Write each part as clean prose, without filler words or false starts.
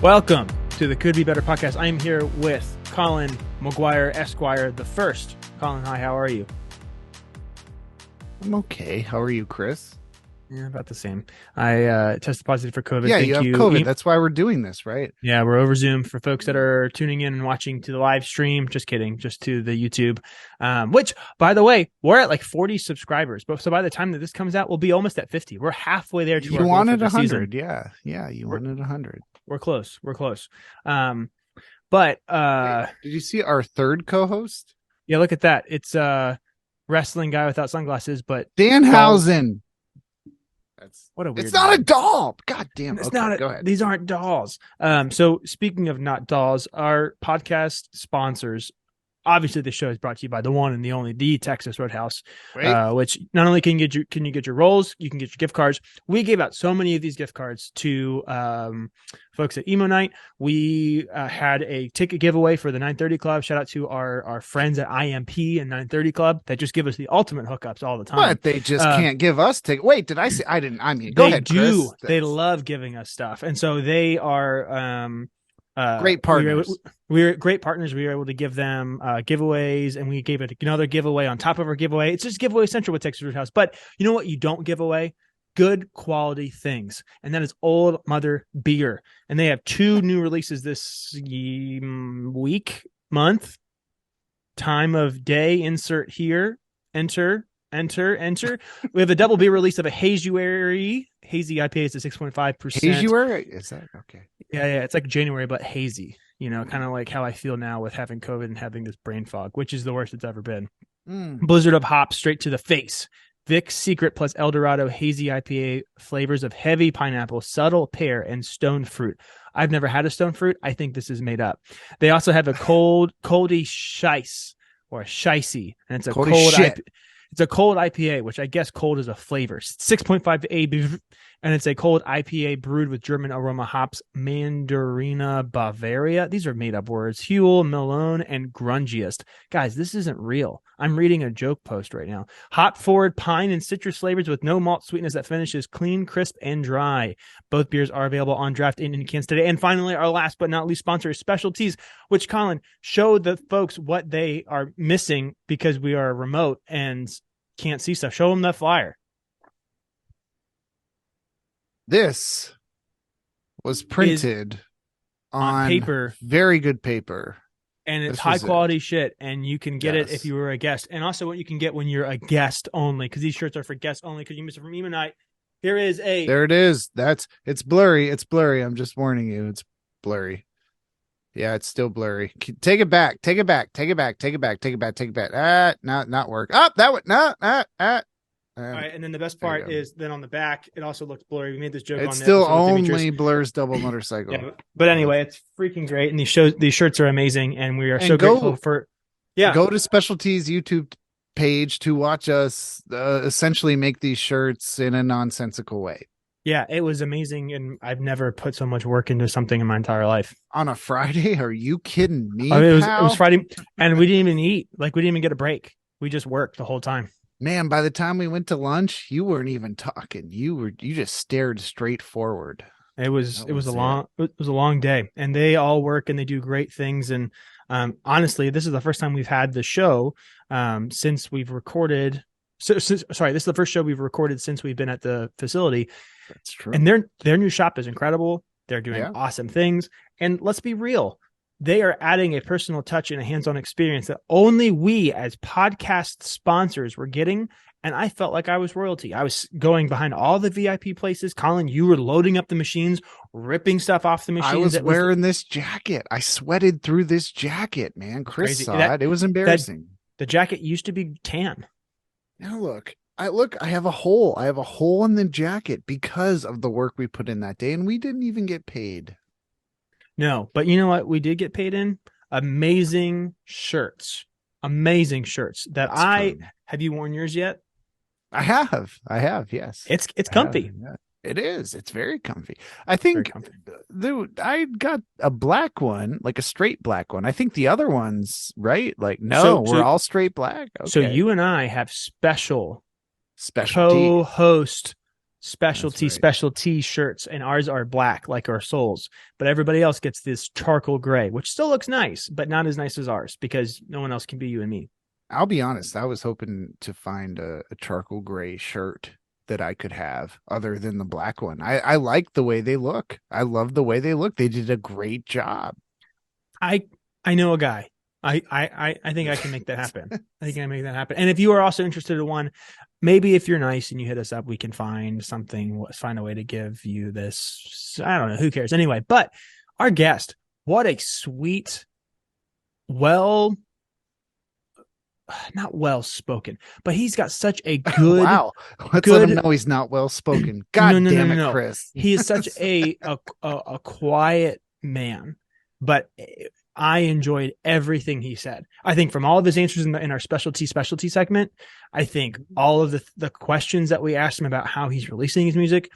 Welcome to the Could Be Better podcast. I am here with Colin McGuire, Esquire, the first. Colin, hi, how are you? I'm okay. How are you, Chris? Yeah, about the same. I tested positive for COVID. Yeah, Thank you have COVID. That's why we're doing this, right? Yeah, we're over Zoom for folks that are tuning in and watching to the live stream. Just kidding, just to the YouTube. Which, by the way, we're at like 40 subscribers. But so by the time that this comes out, we'll be almost at 50. We're halfway there to our You goal wanted for the 100. season. Yeah. You wanted 100. We're close. We're close. Did you see our third co-host? Yeah, look at that. It's wrestling guy without sunglasses, but Danhausen. That's what a weird. It's not name. a doll. God damn it. It's Okay, not. go ahead. These aren't dolls. So speaking of not dolls, our podcast sponsors. Obviously, the show is brought to you by the one and the only, the Texas Roadhouse, which not only can you get your rolls, you can get your gift cards. We gave out so many of these gift cards to folks at Emo Night. We had a ticket giveaway for the 930 Club. Shout out to our friends at IMP and 930 Club that just give us the ultimate hookups all the time. But they just can't give us tickets. Wait, did I say? I didn't. I mean, go ahead, Chris. They love giving us stuff, and so they are great partners. We're great partners. We were able to give them giveaways, and we gave it another giveaway on top of our giveaway. It's just giveaway central with Texas Roadhouse. But you know what? You don't give away good quality things, and that is Old Mother beer. And they have 2 new releases this month. Time of day. Insert here. Enter. We have a double beer release of a hazy IPA. It's a 6.5%. Hazy? Is that okay? Yeah. It's like January, but hazy. You know, kind of like how I feel now with having COVID and having this brain fog, which is the worst it's ever been. Blizzard of hops straight to the face. Vic's Secret plus Eldorado hazy IPA flavors of heavy pineapple, subtle pear, and stone fruit. I've never had a stone fruit. I think this is made up. They also have a coldy shice or a shicey, and it's a cold IPA. It's a cold IPA, which I guess cold is a flavor. 6.5 ABV, and it's a cold IPA brewed with German aroma hops, Mandarina Bavaria. These are made up words. Huel, Malone, and Grungiest. Guys, this isn't real. I'm reading a joke post right now. Hop forward pine and citrus flavors with no malt sweetness that finishes clean, crisp, and dry. Both beers are available on draft in cans today. And finally, our last but not least sponsor is Specialties, which, Colin, show the folks what they are missing because we are remote and can't see stuff. Show them that flyer. This was printed on paper, very good paper, and it's high quality shit. And you can get it if you were a guest, and also what you can get when you're a guest only, because these shirts are for guests only. Because you missed it from Emo Night. There it is. It's blurry. I'm just warning you. It's blurry. Yeah, it's still blurry. Take it back. Not work. That would not. All right, and then the best part is then on the back, it also looks blurry. We made this joke on it still only Demetrius. blurs double motorcycle. Yeah, but anyway, it's freaking great, and these shirts are amazing, and we are so grateful for. Yeah, go to Specialties YouTube page to watch us essentially make these shirts in a nonsensical way. Yeah, it was amazing, and I've never put so much work into something in my entire life. On a Friday? Are you kidding me? It was Friday, and we didn't even eat. Like, we didn't even get a break. We just worked the whole time. Man, by the time we went to lunch, you weren't even talking. You just stared straight forward. It was a long day, and they all work and they do great things. And honestly, this is the first time we've had the show since we've recorded. This is the first show we've recorded since we've been at the facility. That's true. And their new shop is incredible. They're doing awesome things. And let's be real. They are adding a personal touch and a hands-on experience that only we as podcast sponsors were getting. And I felt like I was royalty. I was going behind all the VIP places. Colin, you were loading up the machines, ripping stuff off the machines. I was wearing this jacket. I sweated through this jacket, man. Chris saw it. It was embarrassing. The jacket used to be tan. Now look, I have a hole. I have a hole in the jacket because of the work we put in that day, and we didn't even get paid. No, but you know what? We did get paid in amazing shirts that have you worn yours yet? I have. Yes. It's comfy. It is. It's very comfy. I think I got a black one, like a straight black one. I think the other ones, right? Like, no, we're all straight black. Okay. So you and I have special co-host specialty shirts, and ours are black like our souls, but everybody else gets this charcoal gray, which still looks nice, but not as nice as ours because no one else can be you and me. I'll be honest, I was hoping to find a charcoal gray shirt that I could have other than the black one. I like the way they look. I love the way they look. They did a great job. I know a guy. I think I can make that happen. I think I can make that happen. And if you are also interested in one, maybe if you're nice and you hit us up, we can find a way to give you this. I don't know. Who cares? Anyway, but our guest, what a sweet, not well spoken, but he's got such a good. Wow. Let's let him know he's not well spoken. God damn it, Chris. He is such a quiet man, but I enjoyed everything he said. I think from all of his answers in our specialty segment, I think all of the questions that we asked him about how he's releasing his music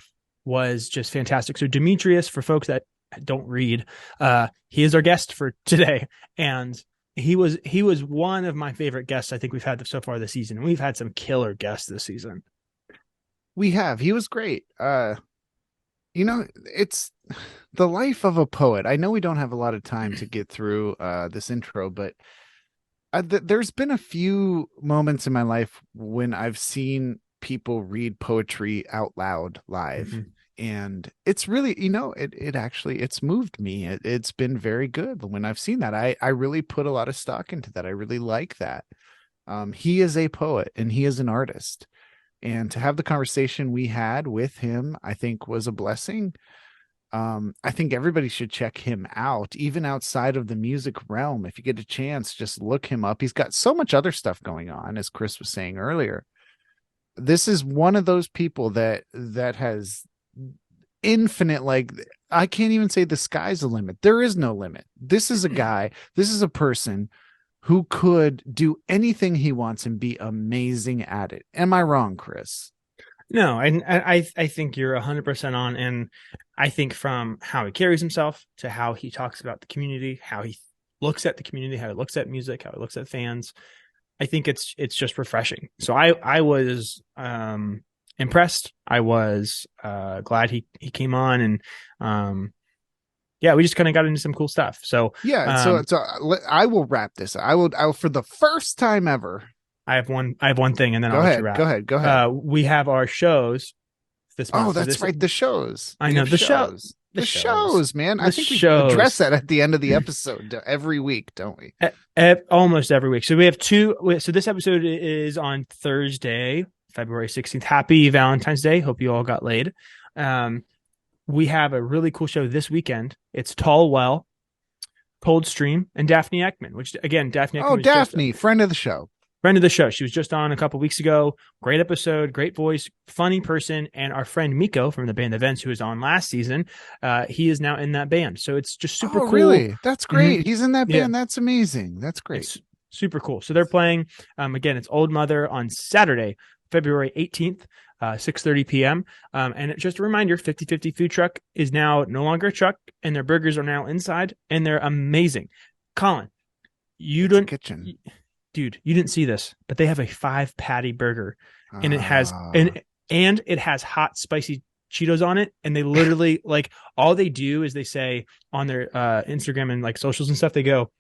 was just fantastic. So Demetrius, for folks that don't read, he is our guest for today. And he was one of my favorite guests I think we've had so far this season. And we've had some killer guests this season. We have. He was great. It's the life of a poet. I know we don't have a lot of time to get through this intro, but there's been a few moments in my life when I've seen people read poetry out loud live. Mm-hmm. And it's really, it's moved me. It's been very good when I've seen that. I really put a lot of stock into that. I really like that. He is a poet and he is an artist. And to have the conversation we had with him, I think was a blessing. I think everybody should check him out, even outside of the music realm. If you get a chance, just look him up. He's got so much other stuff going on, as Chris was saying earlier. This is one of those people that has infinite, like, I can't even say the sky's the limit. There is no limit. This is a guy, this is a person who could do anything he wants and be amazing at it. Am I wrong, Chris? No, I think you're 100% on. And I think from how he carries himself to how he talks about the community, how he looks at the community, how he looks at music, how he looks at fans, I think it's just refreshing. So I was impressed. I was glad he came on, and yeah, we just kind of got into some cool stuff. So yeah, so I will wrap this. I will for the first time ever. I have one thing, and then I'll let you wrap. Go ahead. We have our shows this month. Oh, that's right. The shows. I know the shows. The shows, man. I think we address that at the end of the episode every week, don't we? Almost every week. So we have two. So this episode is on Thursday, February 16th. Happy Valentine's Day. Hope you all got laid. We have a really cool show this weekend. It's Tall Well, Coldstream, and Daphne Ekman, which again, Daphne Ekman. Oh, Daphne, friend of the show. Friend of the show. She was just on a couple weeks ago. Great episode, great voice, funny person. And our friend Miko from the band Events, who was on last season, he is now in that band. So it's just super cool. Really? That's great. Mm-hmm. He's in that band. Yeah. That's amazing. That's great. It's super cool. So they're playing, again, it's Old Mother on Saturday, February 18th, 6:30 p.m. And it's just a reminder, 50/50 food truck is now no longer a truck, and their burgers are now inside, and they're amazing. Colin, kitchen. Dude, you didn't see this, but they have a 5-patty burger, and it has and it has hot, spicy Cheetos on it. And they literally like all they do is they say on their Instagram and like socials and stuff, they go,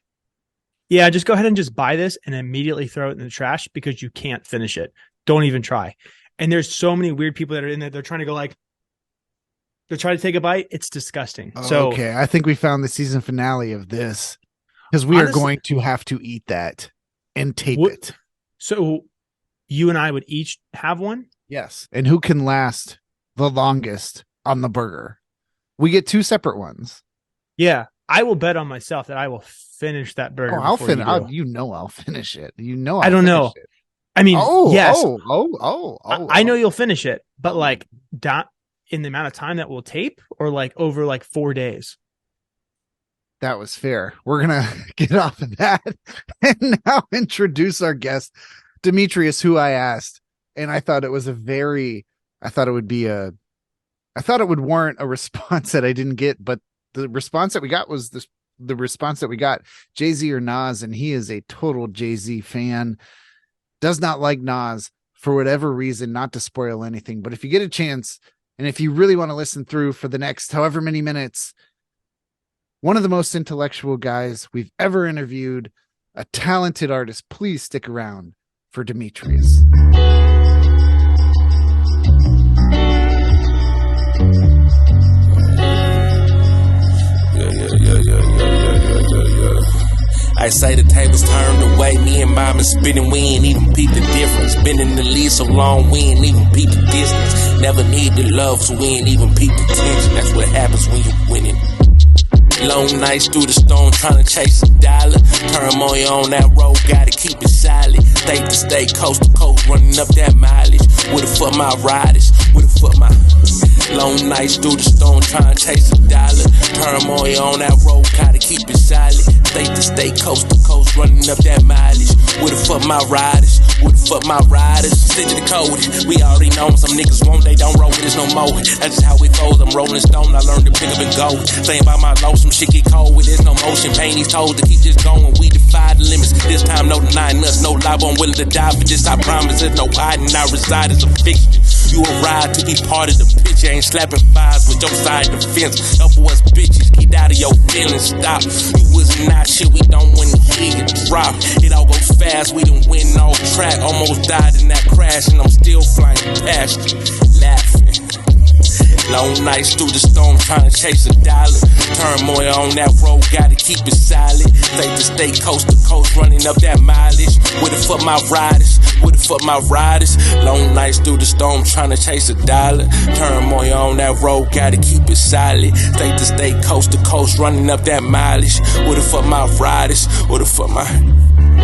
"Yeah, just go ahead and just buy this and immediately throw it in the trash because you can't finish it. Don't even try." And there's so many weird people that are in there. They're trying to go like, they're trying to take a bite. It's disgusting. Okay, I think we found the season finale of this because we are going to have to eat that. And tape it. So you and I would each have one? Yes. And who can last the longest on the burger? We get 2 separate ones. Yeah. I will bet on myself that I will finish that burger. Oh, I'll finish. I'll finish it. I don't know. I mean, yes. I know you'll finish it, but like in the amount of time that we'll tape, or like over like 4 days. That was fair. We're going to get off of that and now introduce our guest, Demetrius, who I asked. And I thought it would warrant a response that I didn't get. But the response that we got was the response that we got, Jay-Z or Nas. And he is a total Jay-Z fan, does not like Nas, for whatever reason, not to spoil anything, but if you get a chance, and if you really want to listen through for the next however many minutes, one of the most intellectual guys we've ever interviewed, a talented artist, please stick around for Demetrius. I say the tables turned away, me and mom is spinning, we ain't even peep the difference. Been in the lead so long, we ain't even peep the distance. Never need the love, so we ain't even peep the tension. That's what happens when you're winning. Long nights through the storm, trying to chase a dollar. Turmoil on that road, gotta keep it solid. State to state, coast to coast, running up that mileage. With it for my riders, with it for my long nights through the storm, trying to chase a dollar. Turmoil on that road, gotta keep it solid. State to state, coast to coast, running up that mileage. With it for my riders, with it for my riders. Stick to the code, we already know some niggas won't, they don't roll with us no more. That's just how it goes, I'm rolling stone, I learned to pick up and go. Saying about my low, some shit get cold with there's no motion. Pain these toes to keep just going, we defy the limits. This time no denying us, no lie, I'm willing to die for this. I promise there's no hiding, I reside as a fiction. You a ride to be part of the picture, ain't slapping fives with your side of the fence. Up for us bitches, keep out of your feelings, stop. You was not shit, we don't win the hear you drop. It all goes fast, we done win all track. Almost died in that crash, and I'm still flying past you, laughing. Long nights through the storm, trying to chase a dollar. Turmoil on that road, gotta keep it solid. State to state, coast to coast, running up that mileage. With it for my riders, with it for my riders. Long nights through the storm, trying to chase a dollar. Turmoil on that road, gotta keep it solid. State to state, coast to coast, running up that mileage. With it for my riders, with it for my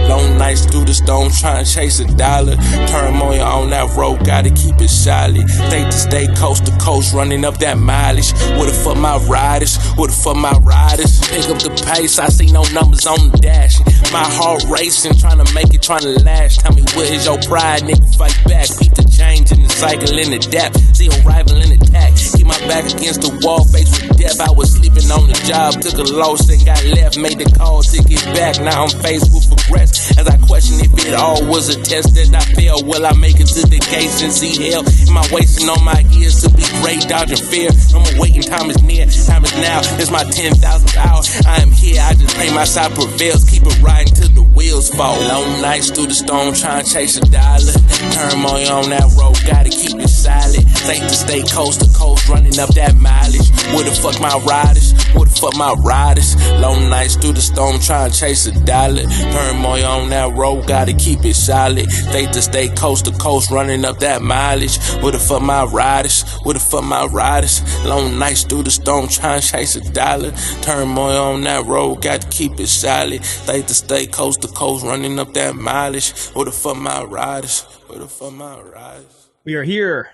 long nights through the storm, trying to chase a dollar. Turmoil on that road, gotta keep it solid. State to state, coast to coast, running up that mileage. With it for my riders, with it for my riders. Pick up the pace, I see no numbers on the dash. My heart racing, trying to make it, trying to last. Tell me where is your pride, nigga, fight back. Beat the change in the cycle and adapt. See a rival in attack. Keep my back against the wall, face with death. I was sleeping on the job, took a loss and got left. Made the call to get back, now I'm faced with regret. As I question if it all was a test that I failed. Will I make it to the gates and see hell? Am I wasting on my ears to be great, dodging fear? I'm awaiting, time is near, time is now. It's my 10,000th hour, I am here. I just pray my side prevails, keep it riding till the wheels fall. Long nights through the storm, trying to chase a dollar. Turmoil on that road, gotta keep it solid. State to state, coast to coast, running up that mileage. Where the fuck my riders? Where the fuck my riders? Long nights through the storm, trying to chase a dollar. Turmoil on that road, gotta keep it solid. State to state, coast to coast, running up that mileage. Where the fuck my riders? Where the fuck my riders? Long nights through the storm, trying to chase a dollar. Turmoil on that road, got to keep it solid. State to state, coast to coast, running up that mileage. Where the fuck my riders? Where the fuck my riders? We are here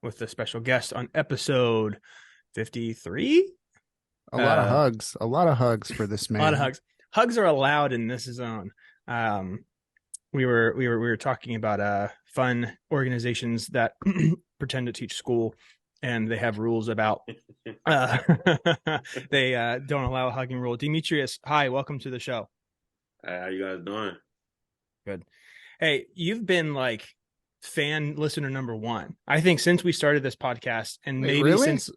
with a special guest on episode 53. A lot of hugs for this man. A lot of hugs. Hugs are allowed in this zone. We were talking about fun organizations that pretend to teach school, and they have rules about they don't allow a hugging rule. Demetrius, hi, welcome to the show. Hey, how you guys doing? Good. Hey, you've been like fan listener number one, I think, since we started this podcast, and maybe really? Since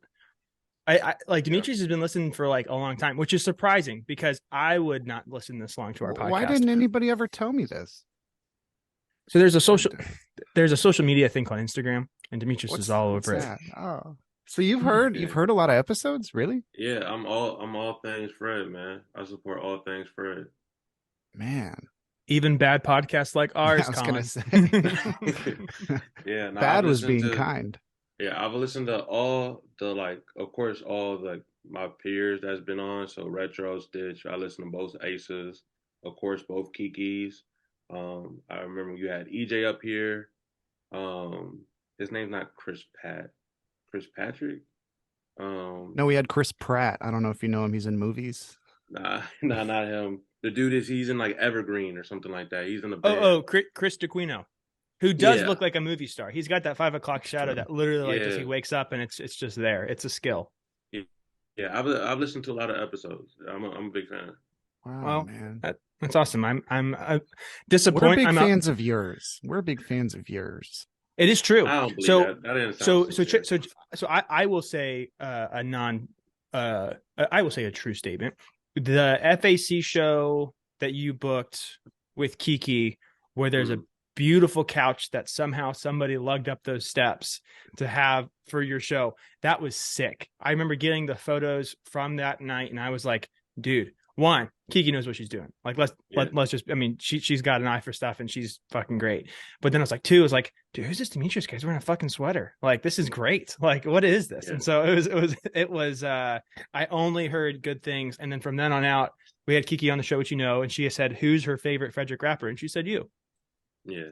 I like Demetrius has been listening for like a long time, which is surprising because I would not listen this long to our podcast. Why didn't anybody ever tell me this? So there's a social media thing called Instagram, and Demetrius is all over it. Oh, so you've heard a lot of episodes, really? Yeah, I'm all things Fred, man. I support all things Fred. Man, even bad podcasts like ours. I was Colin. gonna say, yeah, no, bad was being kind. Yeah, I've listened to all the, like, of course, all the my peers that's been on. So Retro, Stitch, I listen to both Aces, of course, both Kikis. I remember you had EJ up here. His name's not Chris Patrick. No, we had Chris Pratt. I don't know if you know him. He's in movies. Nah, not him. The dude he's in like Evergreen or something like that. He's in the band. Chris DeQuino, who does look like a movie star. He's got that 5 o'clock shadow that literally just he wakes up and it's just there. It's a skill. Yeah, I've listened to a lot of episodes. I'm a big fan. Wow, Well, man. that's awesome. I'm We're disappointed. big I'm fans of yours. We're big fans of yours. It is true. I don't believe So that. That didn't sound sincere. I will say I will say a true statement. The FAC show that you booked with Kiki, where there's a beautiful couch that somehow somebody lugged up those steps to have for your show, that was sick. I remember getting the photos from that night, and I was like, dude, one, Kiki knows what she's doing. Like, let's just, I mean, she's got an eye for stuff and she's fucking great. But then I was like, two, I was like, dude, who's this Demetrius guy? He's wearing a fucking sweater. Like, this is great. Like, what is this? Yeah. And so it was, I only heard good things. And then from then on out, we had Kiki on the show, which and she said, who's her favorite Frederick rapper? And she said, you. Yeah.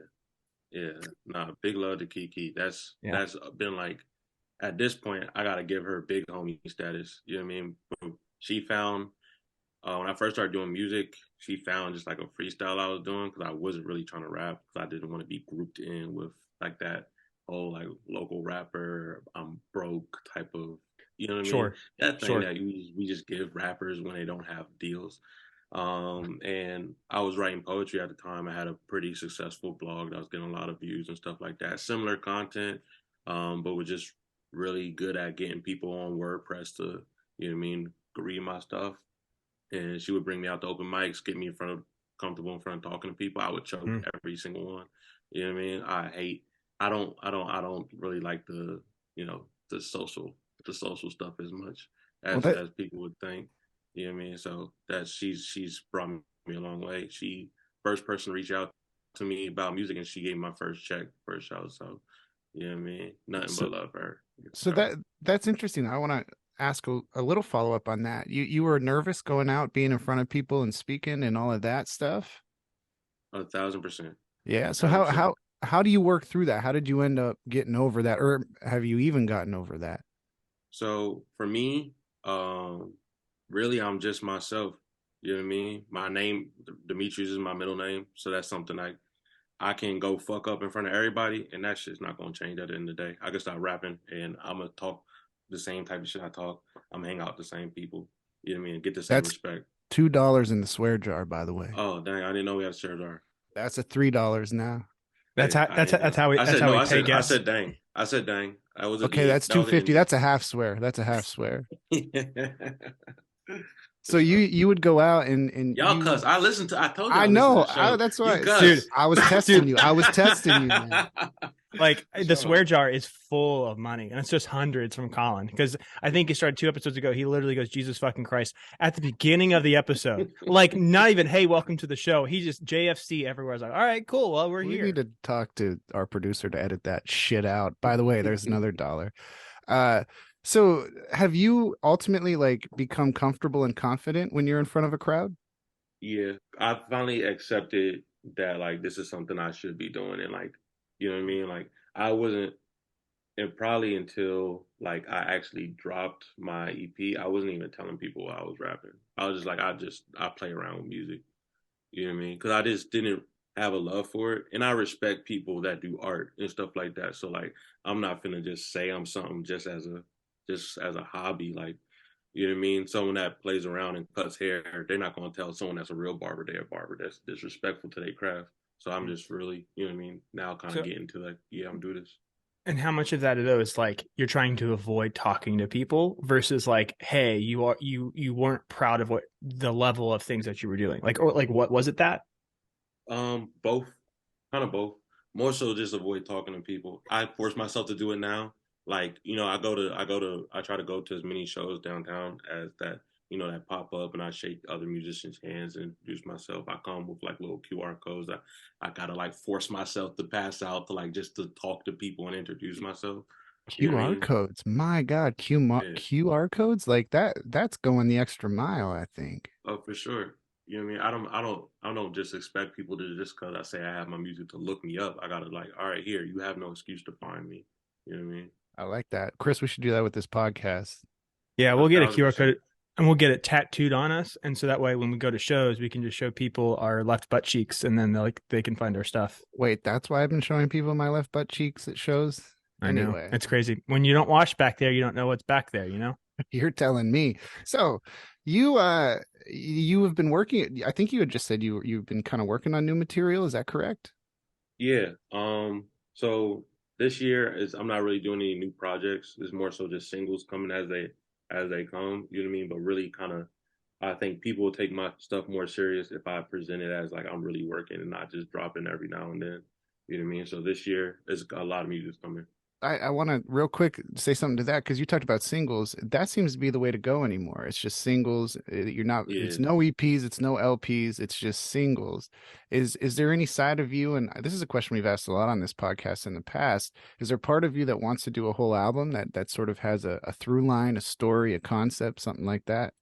Yeah. Nah, big love to Kiki. That's been like, at this point, I got to give her big homie status. You know what I mean? She found, when I first started doing music, she found just like a freestyle I was doing because I wasn't really trying to rap because I didn't want to be grouped in with like that whole like local rapper, I'm broke type of, you know what I mean? Sure. That thing that we just give rappers when they don't have deals. And I was writing poetry at the time. I had a pretty successful blog that was getting a lot of views and stuff like that. Similar content, but was just really good at getting people on WordPress to, you know what I mean, read my stuff. And she would bring me out to open mics, get me comfortable in front of talking to people. I would choke every single one. You know what I mean? I don't really like the social stuff as much as people would think. You know what I mean? So that she's brought me a long way. She first person to reach out to me about music, and she gave me my first check for a show. So you know what I mean? Nothing but love for her. So that's interesting. I want to ask a little follow up on that. You were nervous going out, being in front of people and speaking and all of that stuff? 1,000%. Yeah. So 1,000%. How do you work through that? How did you end up getting over that, or have you even gotten over that? So for me, really, I'm just myself. You know what I mean? My name, Demetrius, is my middle name, so that's something I can go fuck up in front of everybody, and that shit's not gonna change at the end of the day. I can start rapping, and I'm gonna talk the same type of shit I talk. I'm gonna hang out with the same people. You know what I mean? Get the same respect. $2 in the swear jar, by the way. Oh dang! I didn't know we had a swear jar. That's a $3 now. That's how we pay guests. I said dang. That was okay. That's $2.50. That's a half swear. So you would go out and y'all cuss. I listened to. I told you. I know. That's why, dude. I was testing you. I was testing you, man. Like the swear jar is full of money, and it's just hundreds from Colin. Because I think he started 2 episodes ago. He literally goes, "Jesus fucking Christ!" at the beginning of the episode. Like not even, "Hey, welcome to the show." He just JFC everywhere. I was like, "All right, cool. Well, we here." We need to talk to our producer to edit that shit out. By the way, there's another $1. So have you ultimately like become comfortable and confident when you're in front of a crowd? Yeah, I finally accepted that like this is something I should be doing, and like, you know what I mean? Like I wasn't, and probably until like I actually dropped my EP, I wasn't even telling people I was rapping. I was just like, I play around with music. You know what I mean? Because I just didn't have a love for it, and I respect people that do art and stuff like that. So like, I'm not finna just say I'm something just as a hobby. Like, you know what I mean? Someone that plays around and cuts hair, they're not going to tell someone that's a real barber they're a barber. That's disrespectful to their craft. So I'm just really, you know what I mean, now kind of getting to like, yeah, I'm doing this. And how much of that though is like you're trying to avoid talking to people versus like, hey, you weren't proud of what the level of things that you were doing, like, or like what was it that? Both, kind of both. More so just avoid talking to people. I force myself to do it now. Like, you know, I try to go to as many shows downtown as that, you know, that pop up, and I shake other musicians' hands and introduce myself. I come with like little QR codes. I gotta like force myself to pass out to like just to talk to people and introduce myself. QR codes, my God, QR codes like that's going the extra mile, I think. Oh, for sure. You know what I mean? I don't just expect people to just because I say I have my music to look me up. I gotta like, all right, here, you have no excuse to find me. You know what I mean? I like that. Chris, we should do that with this podcast. Yeah, we'll get a QR code and we'll get it tattooed on us. And so that way when we go to shows, we can just show people our left butt cheeks and then they can find our stuff. Wait, that's why I've been showing people my left butt cheeks at shows? Anyway. I know. It's crazy. When you don't wash back there, you don't know what's back there, you know? You're telling me. So You you have been working. I think you had just said you've been kind of working on new material. Is that correct? Yeah. So this year is I'm not really doing any new projects. It's more so just singles coming as they come. You know what I mean? But really kind of I think people will take my stuff more serious if I present it as like I'm really working and not just dropping every now and then. You know what I mean? So this year is a lot of music coming. I want to real quick say something to that because you talked about singles. That seems to be the way to go anymore. It's just singles. You're not. It's Yeah. no EPs. It's no LPs. It's just singles. Is there any side of you? And this is a question we've asked a lot on this podcast in the past. Is there part of you that wants to do a whole album that sort of has a through line, a story, a concept, something like that?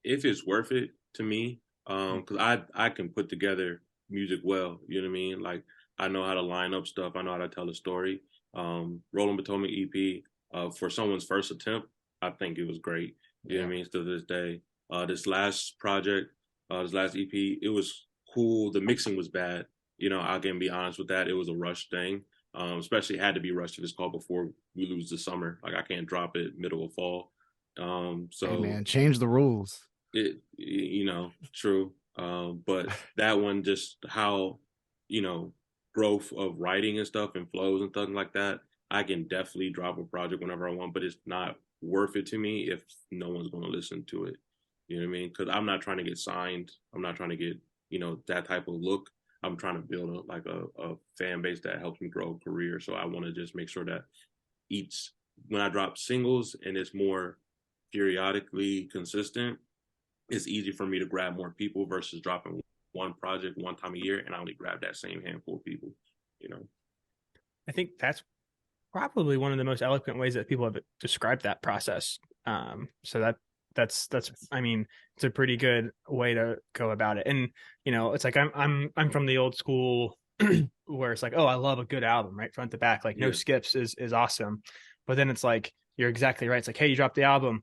If it's worth it to me, because I can put together music well. You know what I mean? Like I know how to line up stuff. I know how to tell a story. Rolling Potomac EP for someone's first attempt, I think it was great. You know what I mean? Still to this day. This last project, this last EP, it was cool. The mixing was bad. You know, I can be honest with that. It was a rush thing. Especially had to be rushed if it's called before we lose the summer. Like I can't drop it middle of fall. So Hey man, change the rules. it, you know, true. But that one, just how, you know, growth of writing and stuff and flows and stuff like that, I can definitely drop a project whenever I want, but it's not worth it to me if no one's going to listen to it. You know what I mean? Because I'm not trying to get signed. I'm not trying to get, you know, that type of look. I'm trying to build a fan base that helps me grow a career. So I want to just make sure that when I drop singles and it's more periodically consistent, it's easy for me to grab more people versus dropping one project one time a year and I only grab that same handful of people, you know. I think that's probably one of the most eloquent ways that people have described that process. So that's I mean, it's a pretty good way to go about it. And you know, it's like I'm from the old school where it's like, oh, I love a good album, right, front to back, like no skips is awesome. But then it's like you're exactly right. It's like, hey, you drop the album,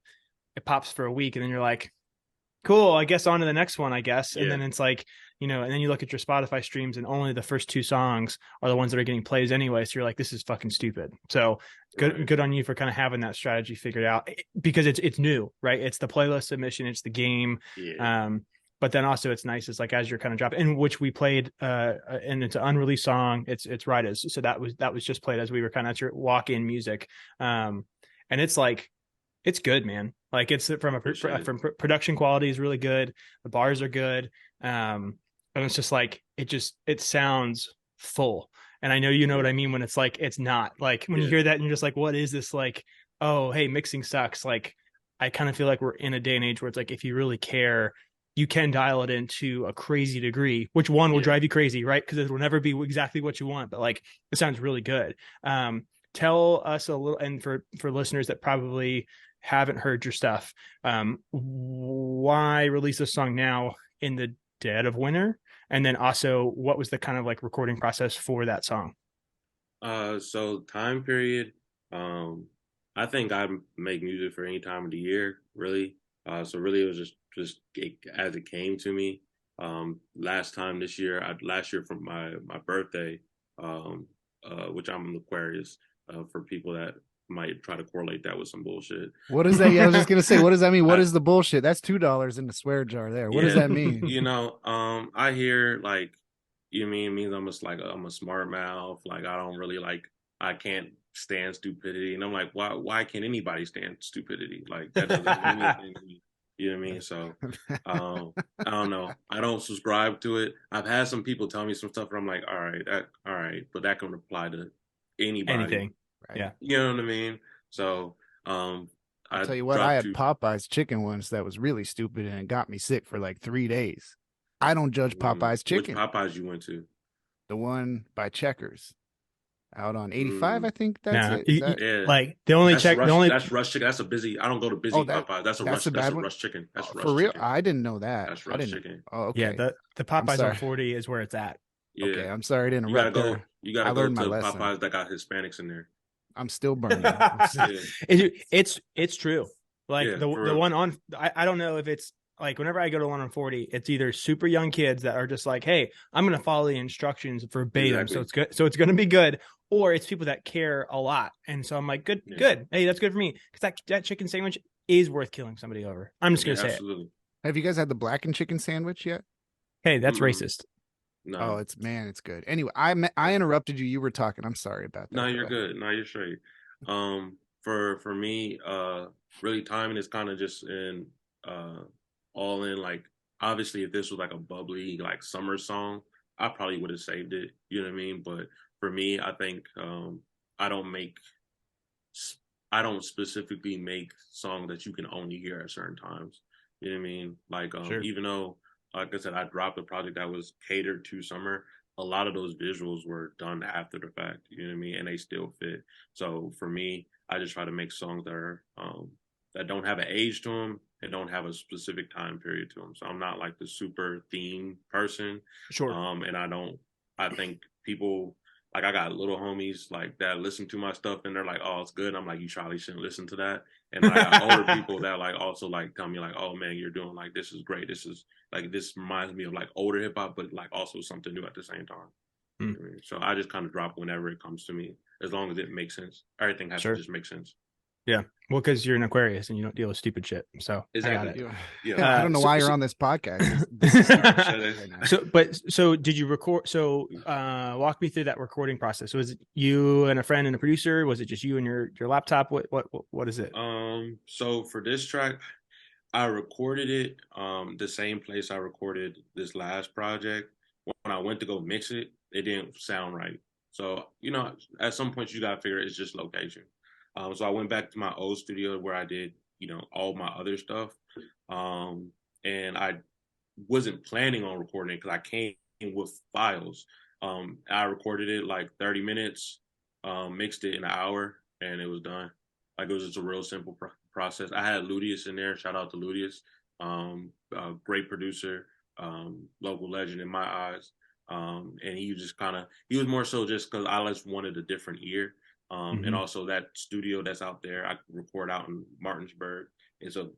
it pops for a week, and then you're like, cool, I guess on to the next one, I guess. And then it's like, you know, and then you look at your Spotify streams and only the first 2 songs are the ones that are getting plays anyway. So you're like, this is fucking stupid. So good on you for kind of having that strategy figured out because it's new, right? It's the playlist submission, it's the game. But then also it's nice. It's like, as you're kind of dropping, in which we played, and it's an unreleased song. It's Ridaz. So that was just played as we were kind of at walk-in music. And it's like, it's good, man. Like it's from production quality is really good. The bars are good. And it's just like, it sounds full. And I know, you know what I mean? When it's like, it's not like when you hear that and you're just like, what is this? Like, oh, hey, mixing sucks. Like, I kind of feel like we're in a day and age where it's like, if you really care, you can dial it into a crazy degree, which one will drive you crazy, right? Because it will never be exactly what you want, but like, it sounds really good. Tell us a little, and for listeners that probably haven't heard your stuff, why release a song now in the dead of winter? And then also, what was the kind of like recording process for that song? So time period, I think I make music for any time of the year, really. So really it was just as it came to me. Last year for my birthday, which I'm an Aquarius, for people that might try to correlate that with some bullshit. What is that? Yeah, I was just gonna say, what does that mean? What is the bullshit? That's $2 in the swear jar there. What does that mean? You know, I hear like, you mean it means I'm a smart mouth, like I don't really like, I can't stand stupidity, and I'm like, why can't anybody stand stupidity? Like that doesn't mean anything to me. You know what I mean? So I don't know. I don't subscribe to it. I've had some people tell me some stuff where I'm like, all right, but that can apply to anybody. Anything. Right. Yeah. You know what I mean? So I'll tell you what, I had Popeye's chicken once that was really stupid and it got me sick for like 3 days. I don't judge Popeye's chicken. Which Popeyes you went to? The one by Checkers. Out on 85, I think that's it. Like the only that's rush chicken. That's a busy. I don't go to busy Popeyes. That's a rush chicken. That's rush for real. Chicken. I didn't know that. That's rush chicken. Oh, okay. Yeah, the Popeyes on 40 is where it's at. Yeah. Okay, I'm sorry to interrupt. You gotta go to Popeyes that got Hispanics in there. I'm still burning. It's true. Like the one on, I don't know if it's like, whenever I go to one on 40, it's either super young kids that are just like, hey, I'm going to follow the instructions verbatim. Exactly. So it's good. So it's going to be good. Or it's people that care a lot. And so I'm like, good. Hey, that's good for me. Cause that chicken sandwich is worth killing somebody over. I'm just gonna say absolutely. Have you guys had the blackened chicken sandwich yet? it. Hey, that's Mm-mm. racist. No. Oh, it's good. Anyway, I interrupted you. You were talking. I'm sorry about that. No, you're good. No, you're straight. For me, really timing is kind of just in all in. Like, obviously, if this was like a bubbly like summer song, I probably would have saved it. You know what I mean? But for me, I think I don't make I don't specifically make songs that you can only hear at certain times. You know what I mean? Like, Sure. even though, like I said, I dropped a project that was catered to summer, a lot of those visuals were done after the fact. You know what I mean? And they still fit. So for me, I just try to make songs that are that don't have an age to them and don't have a specific time period to them. So I'm not like the super theme person. Sure. And I think people, like, I got little homies like that listen to my stuff and they're like, "Oh, it's good." And I'm like, "You probably shouldn't listen to that." And I got older people that like also like tell me like, "Oh man, you're doing like this is great. This is like this reminds me of like older hip hop, but like also something new at the same time." Hmm. So I just kind of drop whenever it comes to me, as long as it makes sense. Everything has Sure. to just make sense. Yeah. Well, because you're an Aquarius and you don't deal with stupid shit. So Exactly. I got it. Yeah. I don't know so- why you're so- on this podcast. This is stupid shit right now. So did you record? So walk me through that recording process. Was it you and a friend and a producer? Was it just you and your laptop? What is it? So for this track, I recorded it the same place I recorded this last project. When I went to go mix it, it didn't sound right. So, you know, at some point you gotta figure it's just location. So I went back to my old studio where I did, you know, all my other stuff. And I wasn't planning on recording it because I came with files. I recorded it like 30 minutes, mixed it in an hour, and it was done. Like, it was just a real simple process. I had Ridaz in there. Shout out to Ridaz. A great producer, local legend in my eyes. And he was more so just because I just wanted a different ear. And also that studio that's out there, I record out in Martinsburg. It's a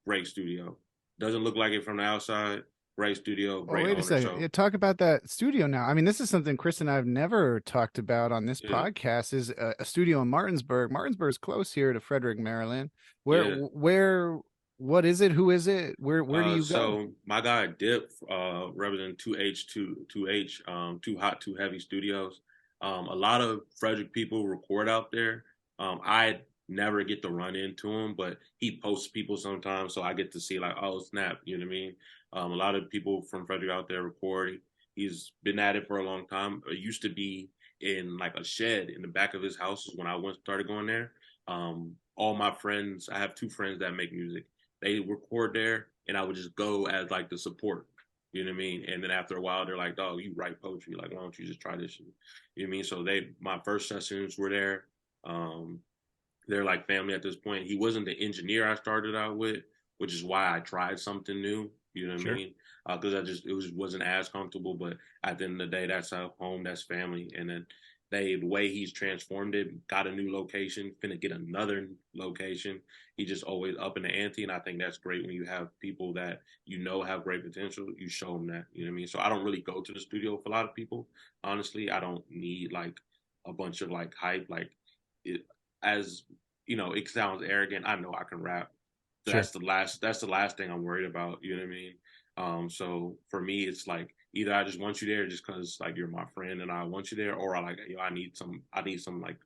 great studio. Doesn't look like it from the outside. Great studio. Great wait owner. a second. So, Talk about that studio now. I mean, this is something Chris and I have never talked about on this podcast. Is a studio in Martinsburg. Martinsburg's close here to Frederick, Maryland. Where? What is it? Who is it? Where do you go? So my guy Dip, representing 2H, Too Hot, Too Heavy Studios. A lot of Frederick people record out there. I never get to run into him, but he posts people sometimes, so I get to see like, oh snap, you know what I mean? A lot of people from Frederick out there record. He's been at it for a long time. It used to be in like a shed in the back of his house when I started going there. All my friends, I have 2 friends that make music. They record there, and I would just go as like the support. You know what I mean? And then after a while, they're like, "Dog, you write poetry. Like, why don't you just try this shit?" You know what I mean? So my first sessions were there. They're like family at this point. He wasn't the engineer I started out with, which is why I tried something new. You know what I mean? Because wasn't as comfortable. But at the end of the day, that's our home, that's family. And then the way he's transformed it, got a new location, finna get another location. He just always up in the ante, and I think that's great when you have people that you know have great potential. You show them that, you know what I mean? So I don't really go to the studio for a lot of people. Honestly, I don't need like a bunch of like hype. Like, as you know, it sounds arrogant. I know I can rap. That's the last thing I'm worried about. You know what I mean? So for me, it's like either I just want you there just because like you're my friend and I want you there, or I need some like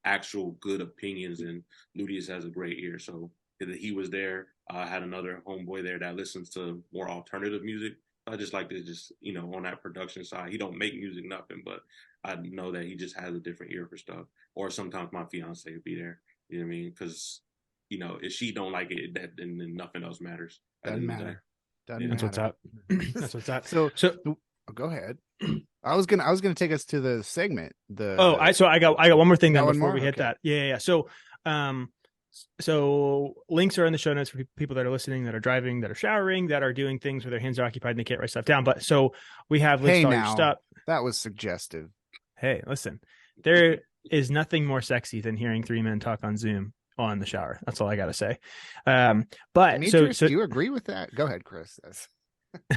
actual good opinions. And Ridaz has a great ear, so he was there. I had another homeboy there that listens to more alternative music. I just like to on that production side. He don't make music nothing, but I know that he just has a different ear for stuff. Or sometimes my fiance would be there. You know what I mean? Because if she don't like it, then nothing else matters. Doesn't matter. That's what's up. That's what's up. So go ahead. I was gonna take us to the segment. I got one more thing then before we hit Okay. that. Yeah. So links are in the show notes for people that are listening, that are driving, that are showering, that are doing things where their hands are occupied and they can't write stuff down. But so we have links to all your stuff. That was suggestive. Hey, listen, there is nothing more sexy than hearing 3 men talk on Zoom on the shower. That's all I got to say. But Demetrius, do you agree with that? Go ahead, Chris.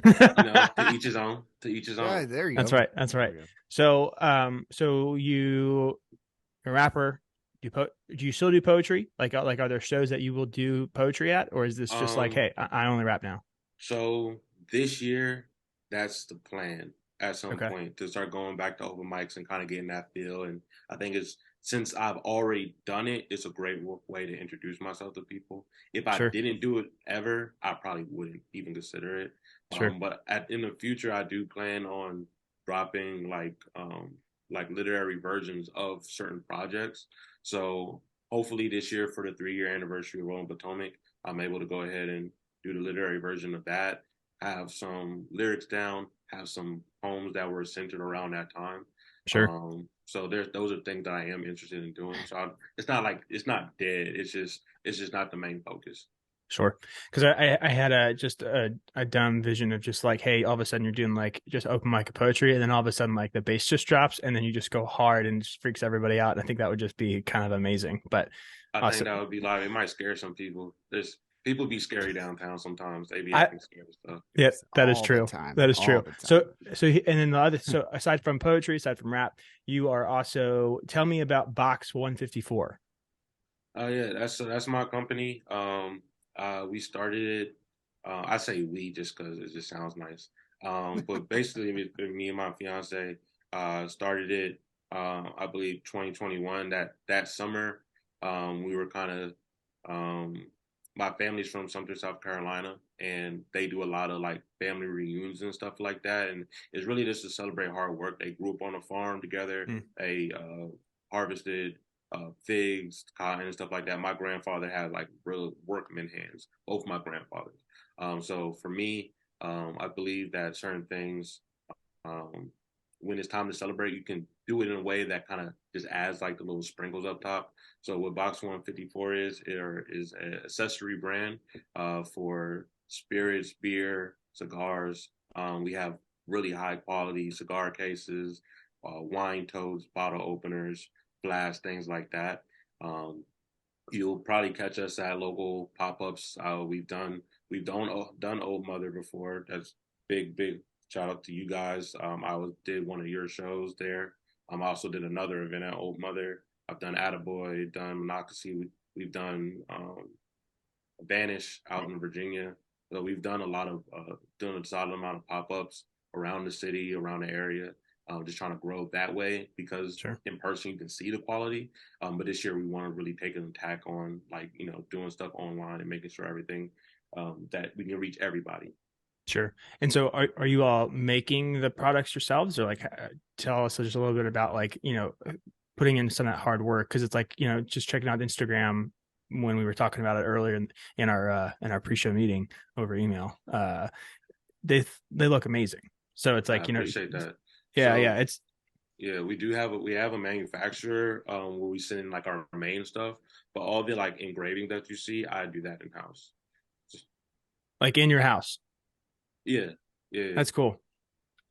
To each his own. To each his own. Yeah, there you go. That's right. So, so you're a rapper, do you still do poetry? Like are there shows that you will do poetry at, or is this just like, Um, hey, I only rap now? so this year, that's the plan at some Okay, point to start going back to open mics and kind of getting that feel. And I think it's since I've already done it, it's a great way to introduce myself to people. If I sure, didn't do it ever, I probably wouldn't even consider it. sure, But in the future, I do plan on dropping like literary versions of certain projects. So hopefully this year for the 3 year anniversary of Rolling Potomac, I'm able to go ahead and do the literary version of that, have some lyrics down, have some poems that were centered around that time. sure. So there's those are things that I am interested in doing. It's not like it's not dead. It's just not the main focus. Sure. Because I had a dumb vision of just like, hey, all of a sudden you're doing like just open mic poetry, and then all of a sudden like the bass just drops, and then you just go hard and just freaks everybody out. And I think that would just be kind of amazing. But I think awesome. that would be live. It might scare some people. There's people be scary downtown sometimes. They be I acting scary stuff. Yeah, that is All the true. time, That is all true. the time. And then the other, so aside from poetry, aside from rap, you are also, tell me about Box 154. Oh yeah, that's my company. We started it. I say we just because it just sounds nice. But basically, me and my fiance started it. I believe 2021. That summer, we were kind of. My family's from Sumter, South Carolina, and they do a lot of like family reunions and stuff like that. And it's really just to celebrate hard work. They grew up on a farm together. They harvested figs, cotton, and stuff like that. My grandfather had like real workman hands, both my grandfathers. So for me, I believe that certain things, um, when it's time to celebrate, you can do it in a way that kind of just adds like the little sprinkles up top. So what Box 154 is an accessory brand for spirits, beer, cigars. We have really high quality cigar cases, wine totes, bottle openers, flasks, things like that. Um, you'll probably catch us at local pop-ups. We've done Old Mother before. That's big shout out to you guys. Did one of your shows there. I also did another event at Old Mother. I've done Attaboy, done Monocacy. We've done Vanish out in Virginia. So we've done a lot of doing a solid amount of pop-ups around the city, around the area. Just trying to grow that way because Sure. in person you can see the quality. But this year we want to really take an attack on like, doing stuff online and making sure everything that we can reach everybody. Sure. And so are you all making the products yourselves, or like tell us just a little bit about like, putting in some of that hard work? Cause it's like, just checking out Instagram when we were talking about it earlier in our pre-show meeting over email, they look amazing. So it's like, I appreciate that. Yeah, So, yeah. we have a manufacturer where we send in like our main stuff, but all the like engraving that you see, I do that in house. Like in your house. Yeah, yeah. That's cool.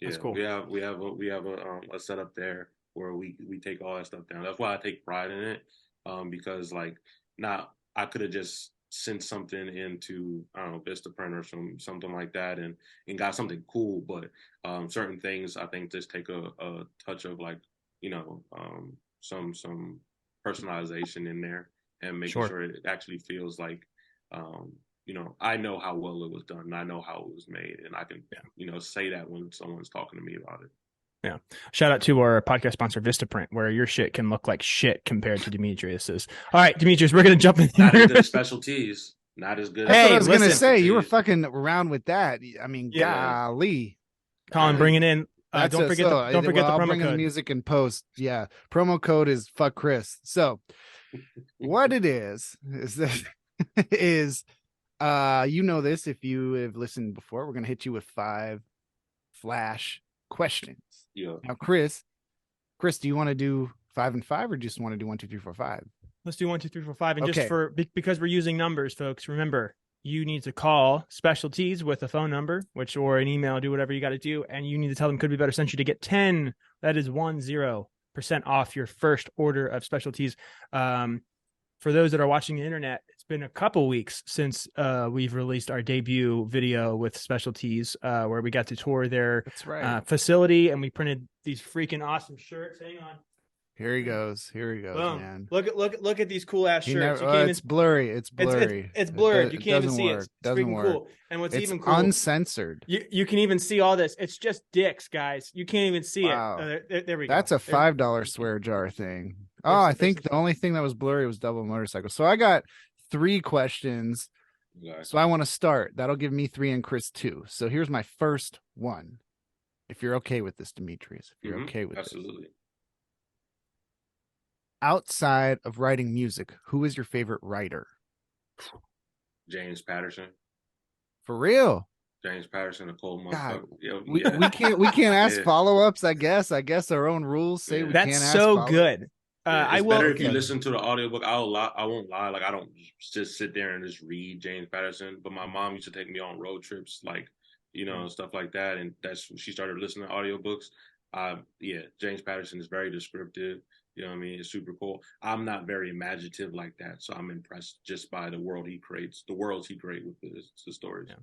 Yeah, That's cool. we have a setup there where we take all that stuff down. That's why I take pride in it, because like not I could have just sent something into I don't know Vistaprint or something like that and got something cool, but certain things I think just take a touch of like some personalization in there and making sure it actually feels like I know how well it was done and I know how it was made and I can say that when someone's talking to me about it. Yeah. Shout out to our podcast sponsor, Vistaprint, where your shit can look like shit compared to Demetrius's. All right, Demetrius, we're going to jump in. Not as good as specialties. Not as good. That's what I was going to listen. say. You were fucking around with that. I mean, golly. Colin, bring it in. Don't forget the promo I'll bring code. in the music and post. Yeah. Promo code is fuck Chris. So what it is that is this if you have listened before. We're going to hit you with 5 flash questions. Yeah. Now, Chris, do you want to do 5 and 5 or just want to do 1, 2, 3, 4, 5? Let's do 1, 2, 3, 4, 5. And Okay. just because we're using numbers, folks, remember, you need to call Specialties with a phone number, or an email, do whatever you got to do. And you need to tell them Could Be Better sent you to get 10. That is 10% off your first order of Specialties. For those that are watching the internet, it's been a couple weeks since we've released our debut video with Specialties, where we got to tour their facility and we printed these freaking awesome shirts. Hang on. Here he goes. Here he goes, Boom. man. Look at these cool ass He shirts. never, it's blurry. It's blurry. It's blurred. You It can't even doesn't see work. it. It's Doesn't freaking work. cool. And what's It's even cool, uncensored. you can even see all this. It's just dicks, guys. You can't even see Wow. it. There we go. That's a $5 swear jar thing. Oh, I think the only thing that was blurry was double motorcycle. So I got 3 questions. Yeah. So I want to start. That'll give me 3 and Chris 2. So here's my first one. If you're okay with this, Demetrius, if you're okay with absolutely. this. Outside of writing music, who is your favorite writer? James Patterson. For real? James Patterson, a cold God, motherfucker. we can't ask follow-ups, I guess. I guess our own rules say we can't ask so good. It's better if you listen to the audiobook. I won't lie. Like, I don't just sit there and just read James Patterson. But my mom used to take me on road trips, like, stuff like that. And that's when she started listening to audiobooks. James Patterson is very descriptive. You know what I mean? It's super cool. I'm not very imaginative like that. So I'm impressed just by the world he creates, the worlds he creates with the stories. Yeah.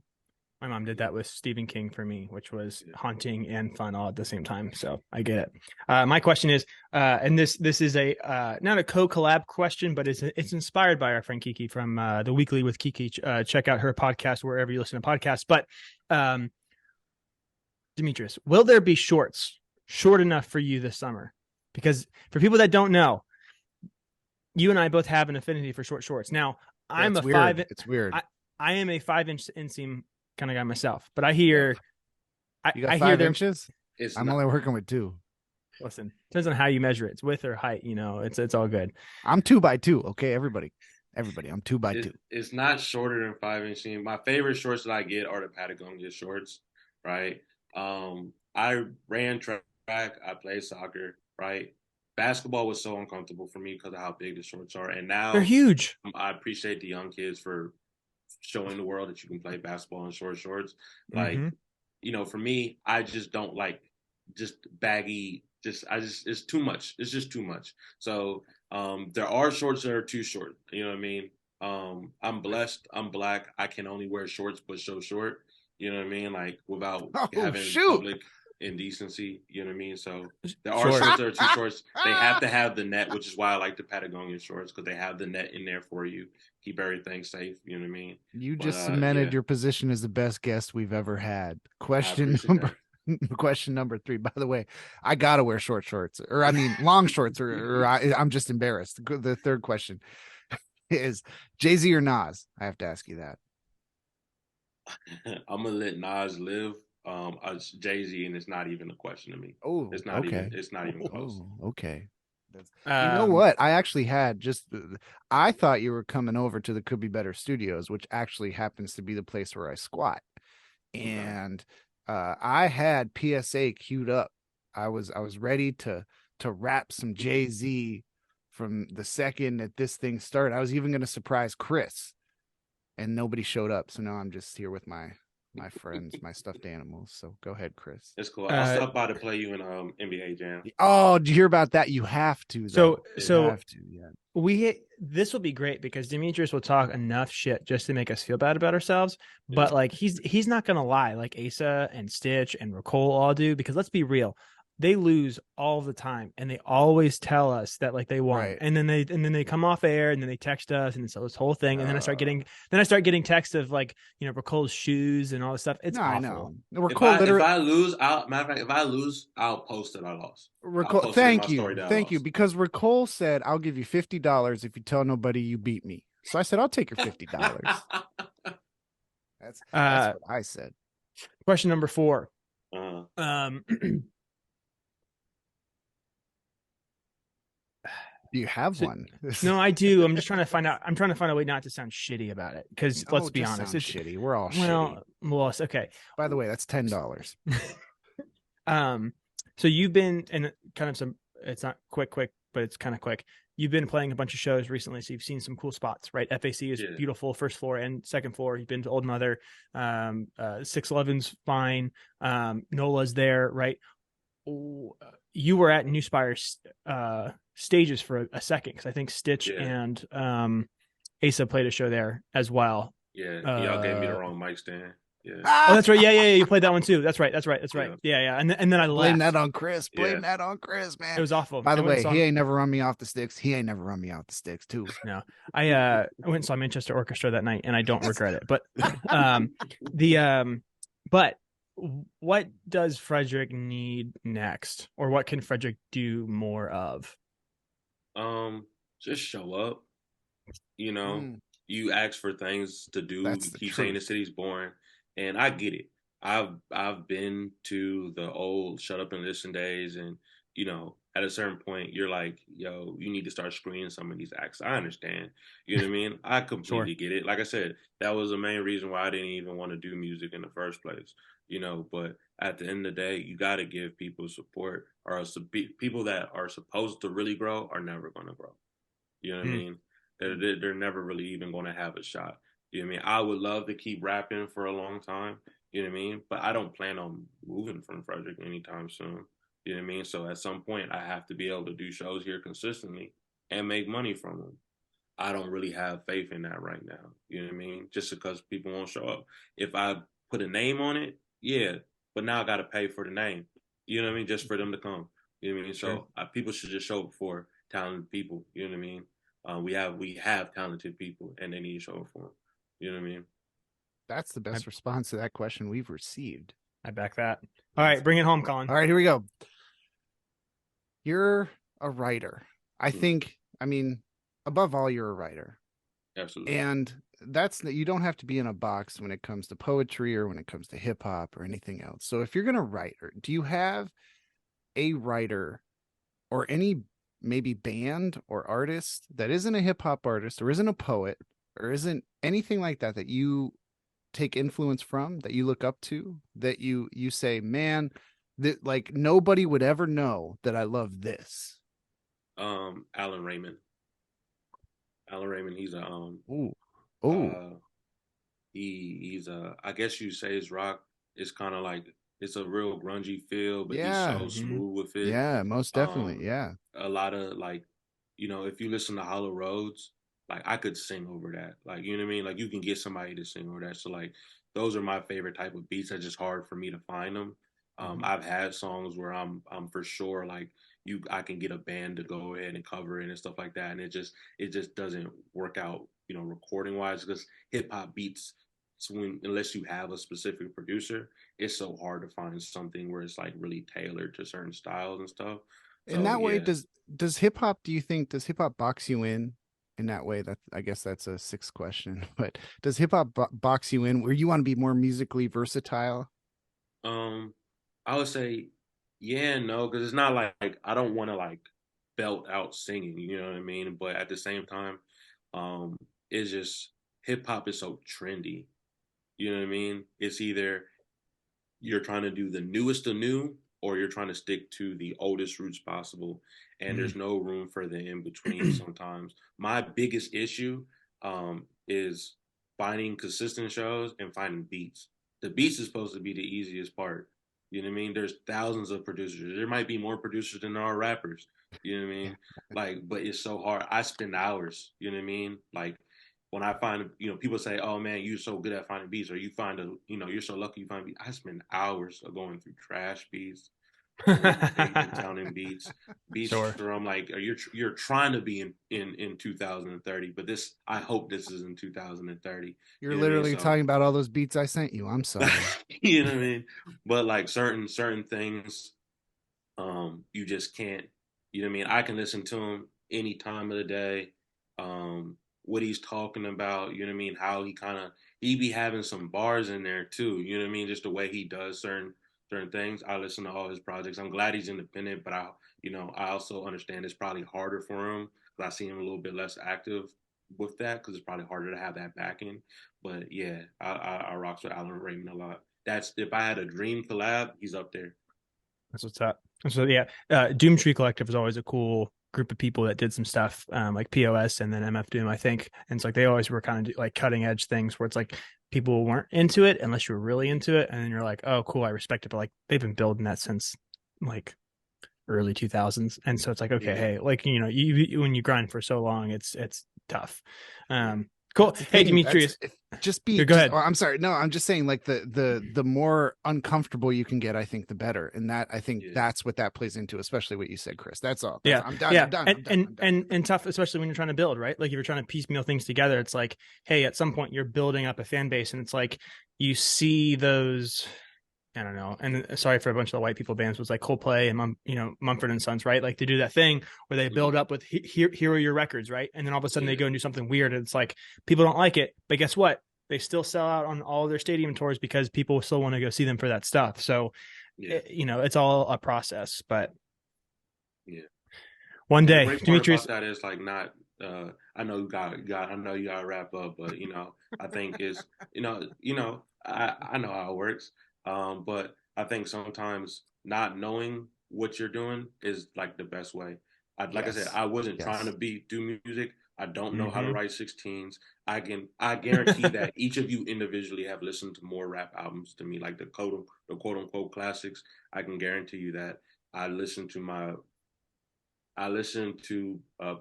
My mom did that with Stephen King for me, which was haunting and fun all at the same time. So I get it. My question is, and this is a not a co-collab question, but it's inspired by our friend Kiki from the Weekly with Kiki. Check out her podcast wherever you listen to podcasts. But Demetrius, will there be shorts short enough for you this summer? Because for people that don't know, you and I both have an affinity for short shorts. Now, I'm weird. 5. It's weird. I am a 5-inch inseam kind of guy myself, but I hear you got 5 inches. I'm only working with 2. Listen, depends on how you measure it. It's width or height. It's all good. I'm 2x2. Okay, everybody, I'm 2x2. It's not shorter than 5-inch seam. My favorite shorts that I get are the Patagonia shorts, right? I ran track. I played soccer, right? Basketball was so uncomfortable for me because of how big the shorts are, and now they're huge. I appreciate the young kids for showing the world that you can play basketball in short shorts. Like, for me, I just don't like just baggy. It's too much. It's just too much. So there are shorts that are too short. You know what I mean? I'm blessed. I'm Black. I can only wear shorts but so short. You know what I mean? Like, without having public indecency. You know what I mean? So there are shorts that are too shorts. They have to have the net, which is why I like the Patagonia shorts, because they have the net in there for you. Keep everything safe. You know what I mean? You just cemented your position as the best guest we've ever had. Question number 3. By the way, I gotta wear short shorts, or I mean long shorts, or I'm just embarrassed. The third question is Jay-Z or Nas? I have to ask you that. I'm gonna let Nas live. Jay-Z, and it's not even a question to me. Oh, it's not even. It's not even close. Okay. You know what? I actually had I thought you were coming over to the Could Be Better Studios, which actually happens to be the place where I squat. And I had PSA queued up. I was ready to rap some Jay-Z from the second that this thing started. I was even going to surprise Chris, and nobody showed up. So now I'm just here with my friends, my stuffed animals. So go ahead, Chris. It's cool. I'll stop by to play you in NBA Jam. Oh, did you hear about that? You have to. So have to. Yeah. This will be great because Demetrius will talk enough shit just to make us feel bad about ourselves. But like he's not gonna lie, like Asa and Stitch and Ricole all do, because let's be real. They lose all the time, and they always tell us that like they won, right. and then they come off air, and then they text us, and it's this whole thing, and then I start getting texts of like Ricole's shoes and all this stuff. It's awful. I know. Ricole, if I lose, I'll post it. I lost. Ricole, thank you, because Ricole said I'll give you $50 if you tell nobody you beat me. So I said I'll take your $50. That's what I said. Question number 4. Do you have one? No, I do. I'm just trying to find out. I'm trying to find a way not to sound shitty about it. Because let's be honest, it's shitty. We're all shitty. Well, okay. By the way, that's $10. So you've been in kind of some. It's not quick, but it's kind of quick. You've been playing a bunch of shows recently, so you've seen some cool spots, right? FAC is beautiful, first floor and second floor. You've been to Old Mother. 611's fine. NOLA's there, right? You were at New Spire's stages for a second, because I think Stitch and Asa played a show there as well. Yeah, y'all gave me the wrong mic stand. Yeah. Oh, that's right. Yeah. You played that one too. That's right. Yeah. And then I Blame left. that on Chris. Yeah. That on Chris, man. It was awful. By the I went way, and saw he ain't never run me off the sticks. He ain't never run me off the sticks too. No, I went and saw Manchester Orchestra that night, and I don't regret it. But but what does Frederick need next, or what can Frederick do more of? Just show up. You know, you ask for things to do. That's You keep saying the city's boring, and I get it. I've been to the old shut up and listen days, and you know, at a certain point, you're like, yo, you need to start screening some of these acts. I understand. You know what I mean? I completely get it. Like I said, that was the main reason why I didn't even want to do music in the first place. You know, but at the end of the day, you got to give people support, or else people that are supposed to really grow are never going to grow. You know what I mean? They're never really even going to have a shot. You know what I mean? I would love to keep rapping for a long time. You know what I mean? But I don't plan on moving from Frederick anytime soon. You know what I mean? So at some point, I have to be able to do shows here consistently and make money from them. I don't really have faith in that right now. You know what I mean? Just because people won't show up. If I put a name on it, yeah, but now I got to pay for the name. You know what I mean? Just for them to come. You know what I mean? So people should just show up for talented people. You know what I mean? We have talented people, and they need to show up for them. You know what I mean? That's the best response to that question we've received. I back that. All right, bring it home, Colin. All right, here we go. You're a writer. I think, I mean, above all, you're a writer. Absolutely. And you don't have to be in a box when it comes to poetry or when it comes to hip hop or anything else. So if you're going to write, do you have a writer or any maybe band or artist that isn't a hip hop artist or isn't a poet or isn't anything like that that you take influence from, that you look up to, that you say, man, that like nobody would ever know that I love this? Alan Raymond. He's a he's a, I guess you say his rock is kind of like, it's a real grungy feel, but he's so smooth with it. Yeah, most definitely. A lot of like, you know, if you listen to Hollow Roads, like I could sing over that. Like, you know what I mean? Like you can get somebody to sing over that. So like those are my favorite type of beats. It's just hard for me to find them. I've had songs where I'm for sure like I can get a band to go ahead and cover it and stuff like that. And it just doesn't work out, you know, recording wise, because hip hop beats, so unless you have a specific producer, it's so hard to find something where it's like really tailored to certain styles and stuff. So, in that way, does hip hop, do you think, does hip hop box you in that way? That, I guess that's a sixth question, but does hip hop box you in where you want to be more musically versatile? I would say yeah and no, because it's not like I don't want to like belt out singing, you know what I mean? But at the same time, it's just hip hop is so trendy. You know what I mean? It's either you're trying to do the newest of new, or you're trying to stick to the oldest roots possible. And there's no room for the in between sometimes. My biggest issue is finding consistent shows and finding beats. The beats is supposed to be the easiest part. You know what I mean? There's thousands of producers. There might be more producers than there are rappers. You know what I mean? Like, but it's so hard. I spend hours, you know what I mean? Like, when I find, you know, people say, "Oh man, you're so good at finding beats," or you're so lucky you find beats. I spend hours of going through trash beats, counting beats where I'm like, you're trying to be in 2030, but I hope this is in 2030. You're literally talking about all those beats I sent you. I'm sorry. You know what I mean? But like certain things, you just can't. You know what I mean? I can listen to them any time of the day. What he's talking about, you know what I mean? How he be having some bars in there too, you know what I mean? Just the way he does certain things. I listen to all his projects. I'm glad he's independent, but I also understand it's probably harder for him because I see him a little bit less active with that because it's probably harder to have that backing. But yeah, I rocks with Alan Raymond a lot. That's, if I had a dream collab, he's up there. That's what's up. So yeah, Doomtree Collective is always a cool group of people that did some stuff like POS and then MF Doom, I think. And it's like they always were kind of like cutting edge things where it's like people weren't into it unless you were really into it, and then you're like, oh cool, I respect it. But like they've been building that since like early 2000s, and so it's like, okay, hey, like, you know, you when you grind for so long, it's tough. Cool. Hey, Demetrius. Just be. Go ahead. I'm sorry. No, I'm just saying, like the more uncomfortable you can get, I think the better. And that I think that's what that plays into, especially what you said, Chris. That's all. I'm done. Yeah. I'm done. And tough, especially when you're trying to build, right? Like if you're trying to piecemeal things together, it's like, hey, at some point you're building up a fan base, and it's like you see those. I don't know. And sorry for a bunch of the white people bands was like Coldplay and Mumford and Sons, right? Like they do that thing where they build up with here are your records, right? And then all of a sudden they go and do something weird, and it's like people don't like it, but guess what? They still sell out on all their stadium tours because people still want to go see them for that stuff. So, it's all a process. But one day, Demetrius, that is like not. I know you got. I know you got to wrap up, but I think it's I know how it works. But I think sometimes not knowing what you're doing is like the best way. Like I said, I wasn't trying to do music. I don't know how to write 16s. I guarantee that each of you individually have listened to more rap albums than me, like the quote unquote classics. I can guarantee you that I listened to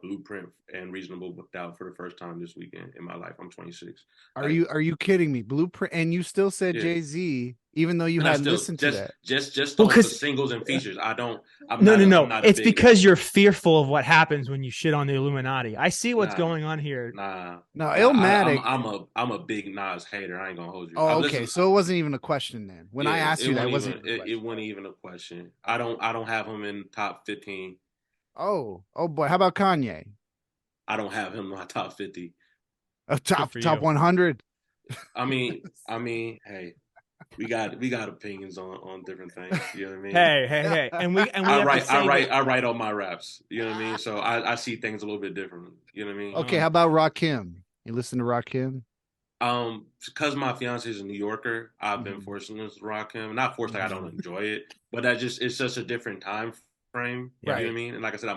Blueprint and Reasonable Doubt for the first time this weekend in my life. I'm 26. Are you kidding me? Blueprint, and you still said Jay-Z, even though you hadn't listened to that. Just the singles and features. No. It's because you're fearful of what happens when you shit on the Illuminati. I see what's going on here. No, Illmatic. I'm a big Nas hater. I ain't gonna hold you. Oh, okay. So it wasn't even a question then. When I asked you, that wasn't. It wasn't even a question. I don't have him in top 15. Oh boy. How about Kanye? I don't have him in my top 50. Top 100. I mean, hey, we got opinions on different things. You know what I mean? Hey, and we I write all my raps. You know what I mean? So I see things a little bit differently. You know what I mean? Okay, how about Rakim? You listen to Rakim? Because my fiance is a New Yorker, I've been forced to listen to Rakim. Not forced, like I don't enjoy it, but it's just a different time frame. You know what I mean? And like I said,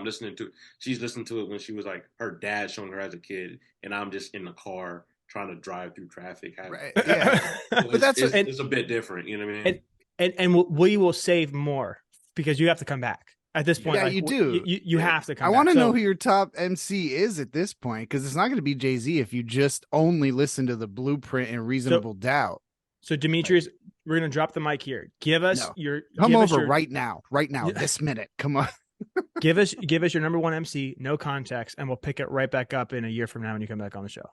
she's listening to it when she was like her dad showing her as a kid, and I'm just in the car trying to drive through traffic. But it's a bit different, you know what I mean? And we will save more because you have to come back at this point. Yeah, you do. You have to come back. I want to know who your top MC is at this point, because it's not going to be Jay-Z if you just only listen to the Blueprint and Reasonable Doubt. So Demetrius, we're going to drop the mic here. Give us your right now, this minute. Come on. give us your number one MC, no context, and we'll pick it right back up in a year from now when you come back on the show.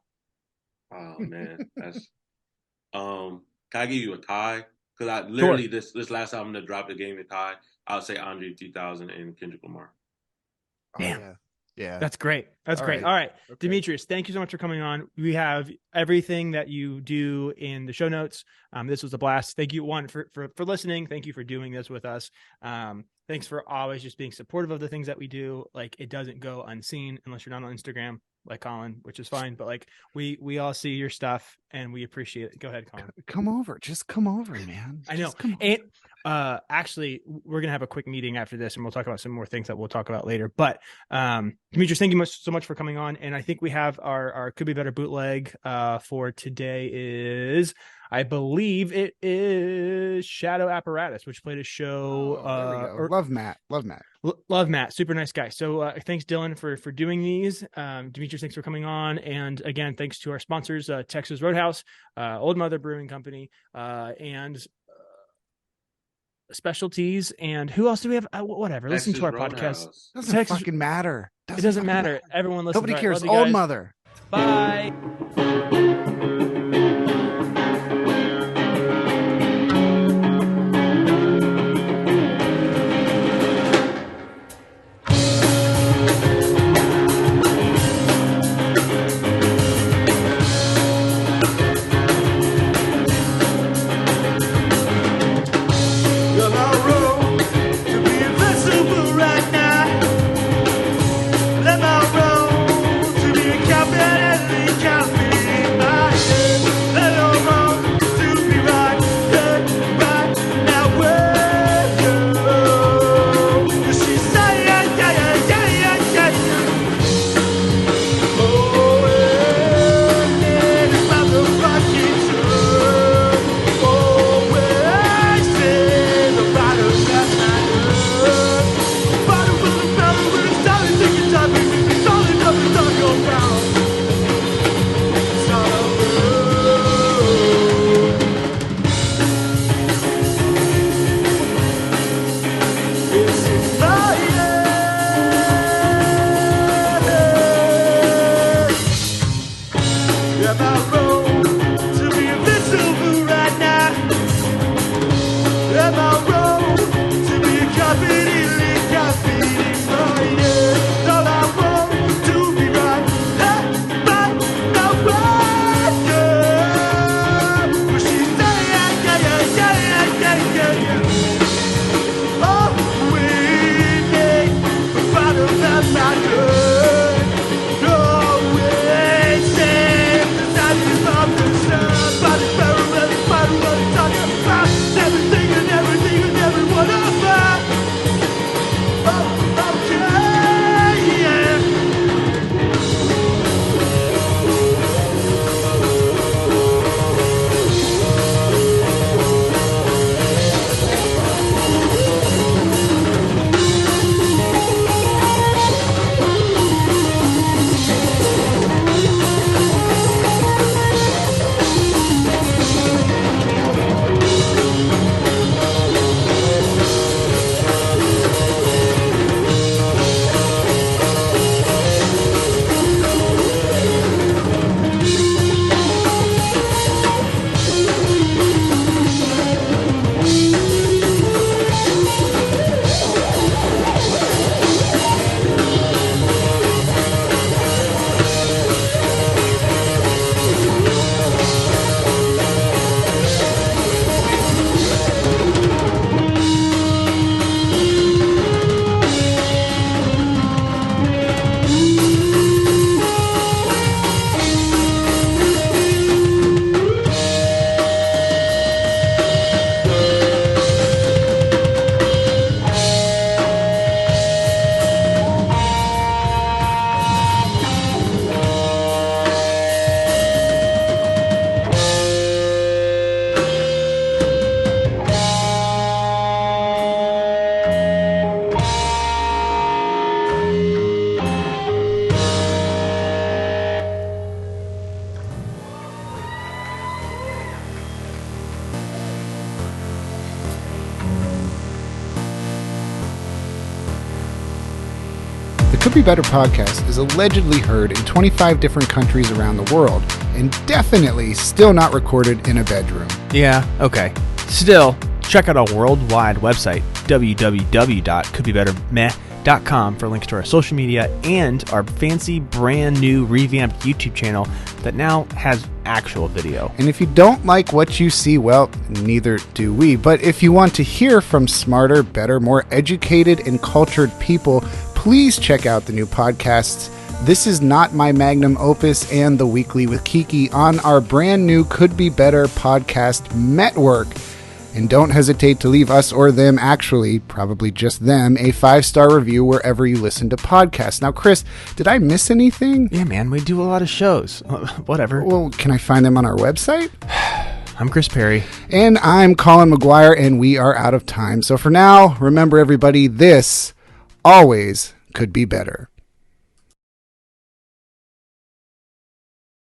Oh man, that's can I give you a tie? Because I literally this last album that dropped the game a tie. I'll say Andre 3000 and Kendrick Lamar. Damn. Yeah. That's great. That's great. All right. Okay. Demetrius, thank you so much for coming on. We have everything that you do in the show notes. This was a blast. Thank you, one, for listening. Thank you for doing this with us. Thanks for always just being supportive of the things that we do. Like, it doesn't go unseen unless you're not on Instagram, like Colin, which is fine. But like we all see your stuff and we appreciate it. Go ahead, Colin. Come over. Just come over, man. I know. And actually, we're gonna have a quick meeting after this, and we'll talk about some more things that we'll talk about later. But Demetrius, thank you so much for coming on. And I think we have our Could Be Better bootleg for today is, I believe it is Shadow Apparatus, which played a show. Love Matt. Super nice guy. So thanks, Dylan, for doing these. Demetrius, thanks for coming on. And again, thanks to our sponsors, Texas Roadhouse, Old Mother Brewing Company, and Specialties. And who else do we have? Whatever. Texas listen to our Roadhouse. podcast. Doesn't fucking matter. It doesn't matter. Everyone listens. Nobody cares. Old Mother. Bye. Let my road to be a captain and the captain. Could Be Better podcast is allegedly heard in 25 different countries around the world, and definitely still not recorded in a bedroom. Yeah, okay. Still, check out our worldwide website, www.couldbebettermeh.com, for links to our social media and our fancy brand new revamped YouTube channel that now has actual video. And if you don't like what you see, well, neither do we. But if you want to hear from smarter, better, more educated and cultured people, please check out the new podcasts. This Is Not My Magnum Opus and The Weekly with Kiki on our brand new Could Be Better podcast network. And don't hesitate to leave us or them, actually, probably just them, a 5-star review wherever you listen to podcasts. Now, Chris, did I miss anything? Yeah, man, we do a lot of shows. Whatever. Well, can I find them on our website? I'm Chris Perry. And I'm Colin McGuire, and we are out of time. So for now, remember, everybody, this always could be better.